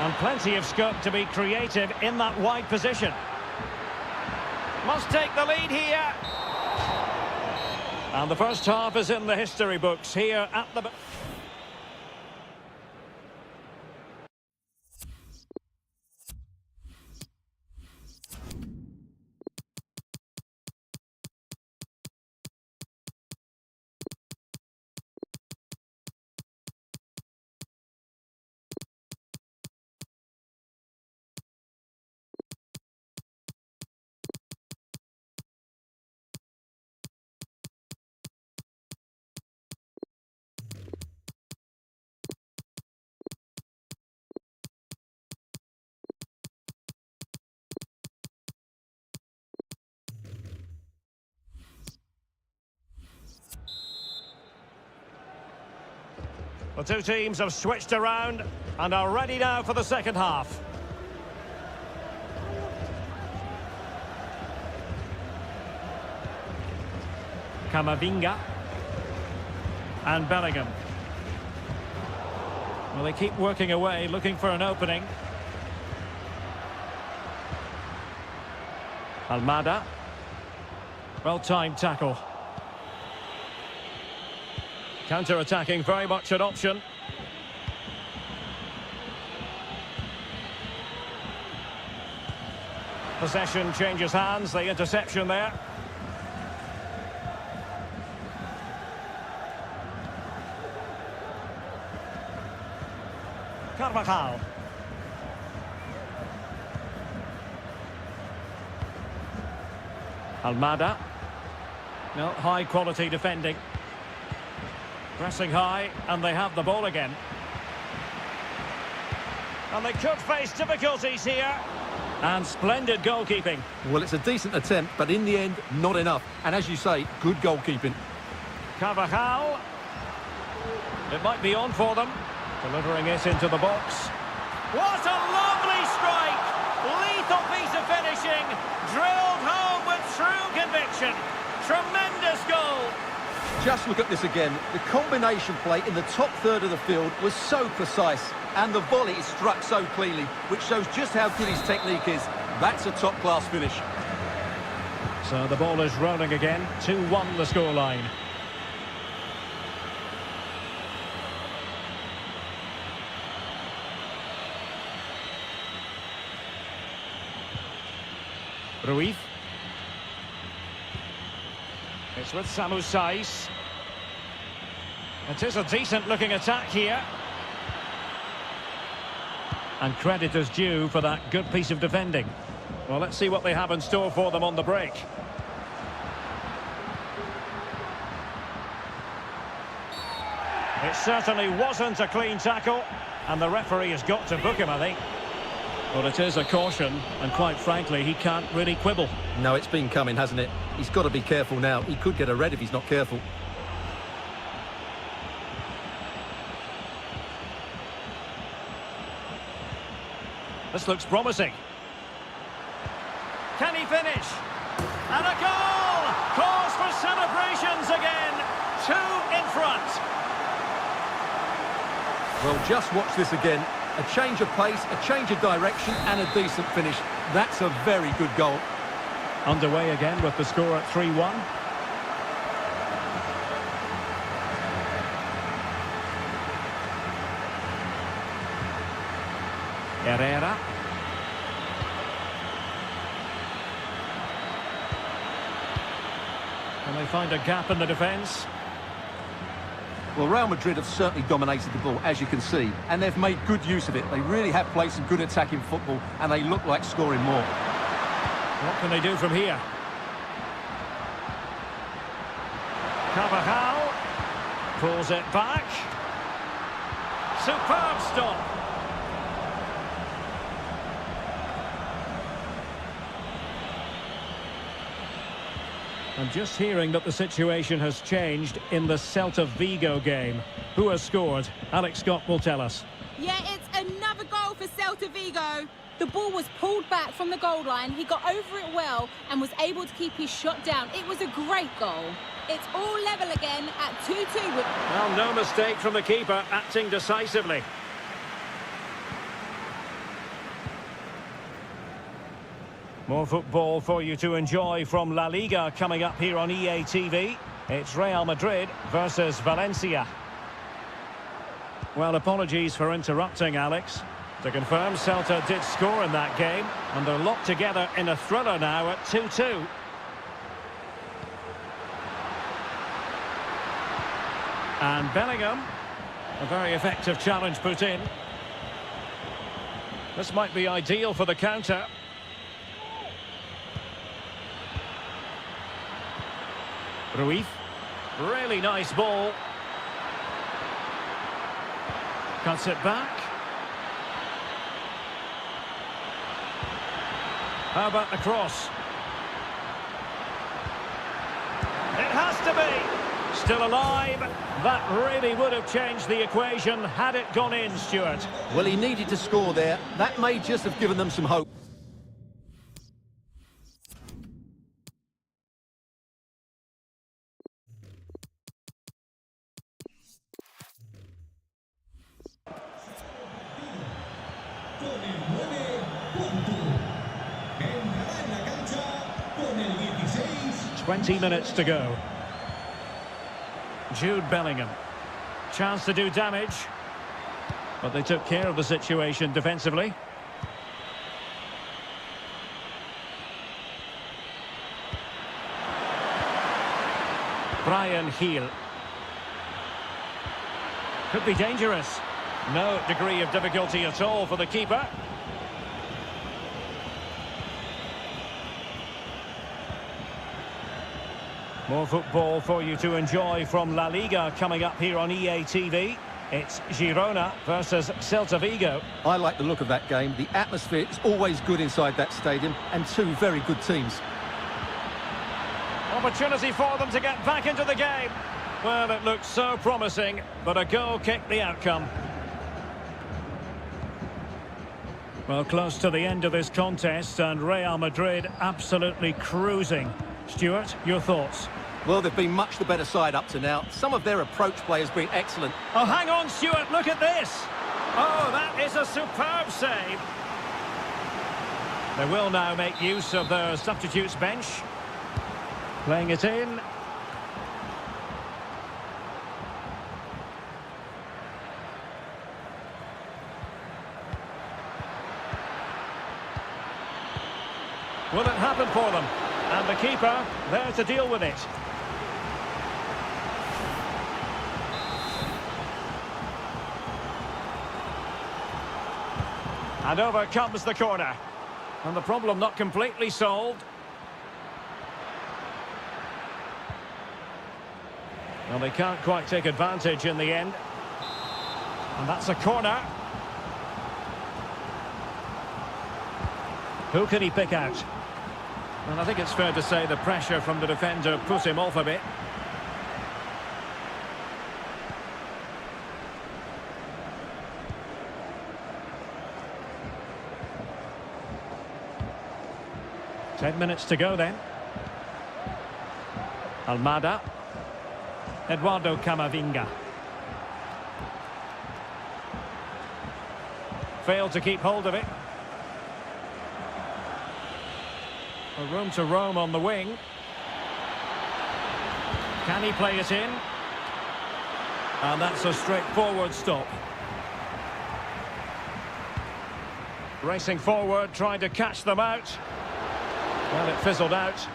And plenty of scope to be creative in that wide position. Must take the lead here. And the first half is in the history books here at the... The two teams have switched around and are ready now for the second half. Camavinga and Bellingham. Well, they keep working away, looking for an opening. Almada. Well-timed tackle. Counter-attacking, very much an option. Possession changes hands, the interception there. Carvajal. Almada. No, high-quality defending. Pressing high, and they have the ball again. And they could face difficulties here. And splendid goalkeeping. Well, it's a decent attempt, but in the end, not enough. And as you say, good goalkeeping. Carvajal. It might be on for them. Delivering it into the box. What a lovely strike! Lethal piece of finishing. Drilled home with true conviction. Tremendous goal. Just look at this again. The combination play in the top third of the field was so precise, and the volley is struck so cleanly, which shows just how good his technique is. That's a top-class finish. So the ball is rolling again. 2-1 the scoreline. Ruiz. It's with Samu Saiz. It is a decent-looking attack here. And credit is due for that good piece of defending. Well, let's see what they have in store for them on the break. It certainly wasn't a clean tackle, and the referee has got to book him, I think. But it is a caution, and quite frankly, he can't really quibble. No, it's been coming, hasn't it? He's got to be careful now. He could get a red if he's not careful. This looks promising. Can he finish? And a goal! Cause for celebrations again. 2 in front. Well, just watch this again. A change of pace, a change of direction, and a decent finish. That's a very good goal. Underway again with the score at 3-1. Herrera. Can they find a gap in the defence? Well, Real Madrid have certainly dominated the ball, as you can see, and they've made good use of it. They really have played some good attacking football, and they look like scoring more. What can they do from here? Carvajal pulls it back. Superb stop. I'm just hearing that the situation has changed in the Celta Vigo game. Who has scored? Alex Scott will tell us. Yeah, it's another goal for Celta Vigo. The ball was pulled back from the goal line. He got over it well and was able to keep his shot down. It was a great goal. It's all level again at 2-2. Well, no mistake from the keeper, acting decisively. More football for you to enjoy from La Liga coming up here on EA TV. It's Real Madrid versus Valencia. Well, apologies for interrupting, Alex. To confirm, Celta did score in that game, and they're locked together in a thriller now at 2-2. And Bellingham, a very effective challenge put in. This might be ideal for the counter. Ruiz, really nice ball. Cuts it back. How about the cross? It has to be. Still alive. That really would have changed the equation had it gone in, Stuart. Well, he needed to score there. That may just have given them some hope. Con el 9, punto. Entrará en la cancha con el 16. 20 minutes to go. Jude Bellingham. Chance to do damage. But they took care of the situation defensively. Brian Heel. Could be dangerous. No degree of difficulty at all for the keeper. More football for you to enjoy from La Liga coming up here on EA TV. It's Girona versus Celta Vigo. I like the look of that game. The atmosphere is always good inside that stadium, and two very good teams. Opportunity for them to get back into the game. Well, it looked so promising, but a goal kicked the outcome. Well, close to the end of this contest, and Real Madrid absolutely cruising. Stuart, your thoughts? Well, they've been much the better side up to now. Some of their approach play has been excellent. Oh, hang on, Stuart, look at this. Oh, that is a superb save. They will now make use of their substitutes bench. Playing it in. Will it happen for them? And the keeper there to deal with it. And over comes the corner. And the problem not completely solved. Well, they can't quite take advantage in the end. And that's a corner. Who can he pick out? And I think it's fair to say the pressure from the defender put him off a bit. Ten minutes to go then. Almada. Eduardo Camavinga. Failed to keep hold of it. A room to roam on the wing. Can he play it in? And that's a straightforward stop. Racing forward, trying to catch them out. Well, it fizzled out.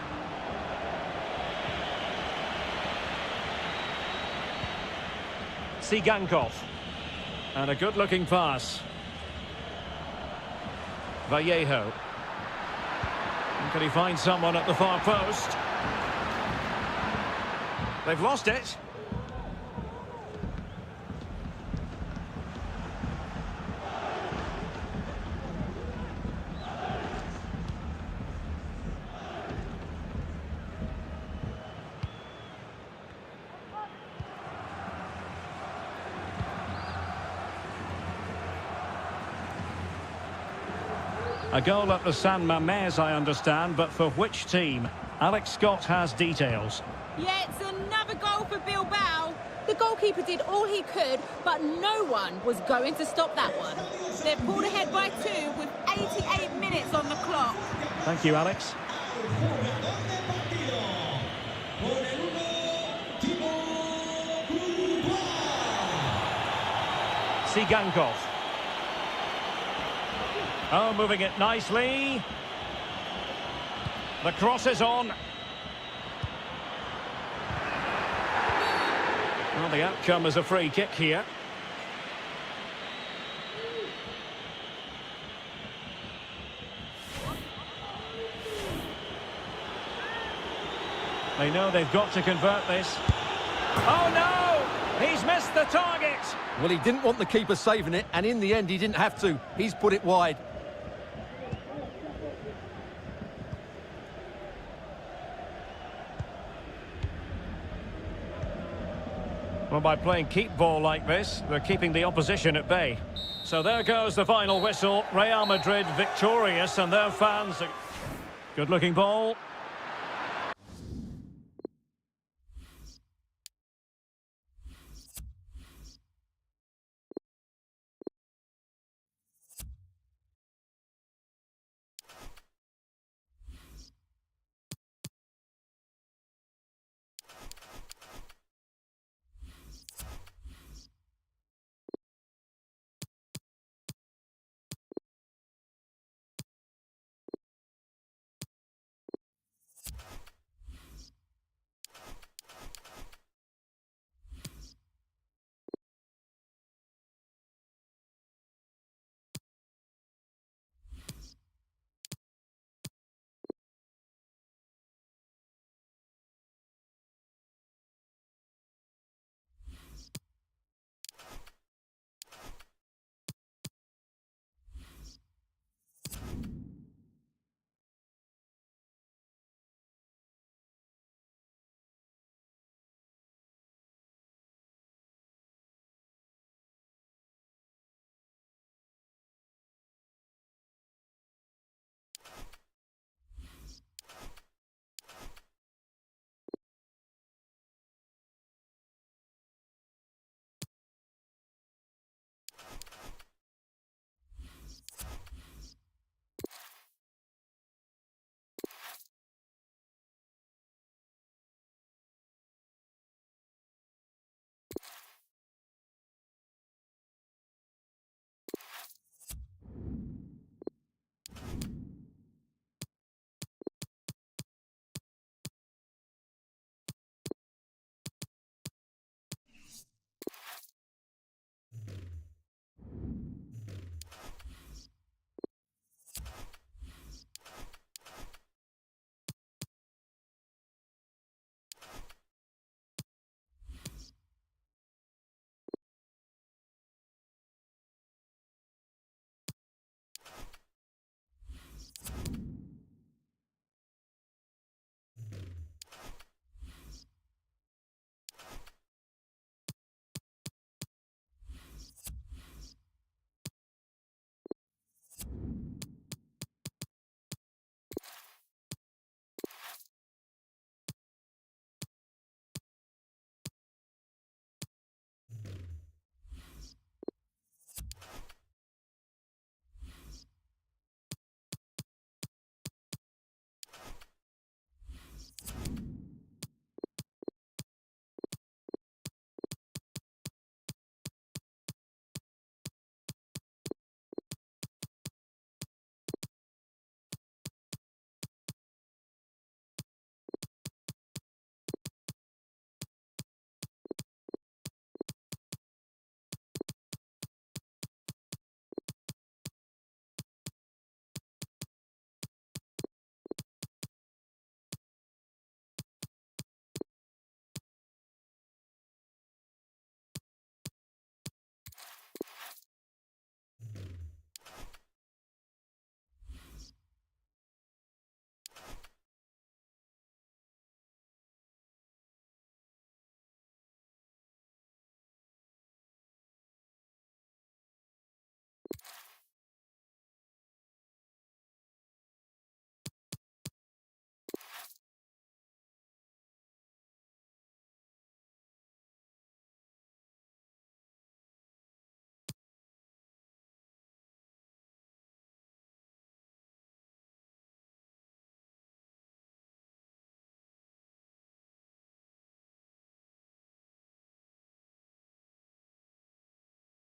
Sigankov. And a good-looking pass. Vallejo. Can he find someone at the far post? They've lost it. A goal at the San Mamés, I understand, but for which team? Alex Scott has details. Yeah, it's another goal for Bilbao. The goalkeeper did all he could, but no one was going to stop that one. They're pulled ahead by 2 with 88 minutes on the clock. Thank you, Alex. Jugador del partido. Con el 1, Timo Courtois. Sigankov. Oh, moving it nicely. The cross is on. Well, the outcome is a free kick here. They know they've got to convert this. Oh, no! He's missed the target! Well, he didn't want the keeper saving it, and in the end, he didn't have to. He's put it wide. Well, by playing keep ball like this, they're keeping the opposition at bay. So there goes the final whistle. Real Madrid victorious, and their fans... Good-looking ball.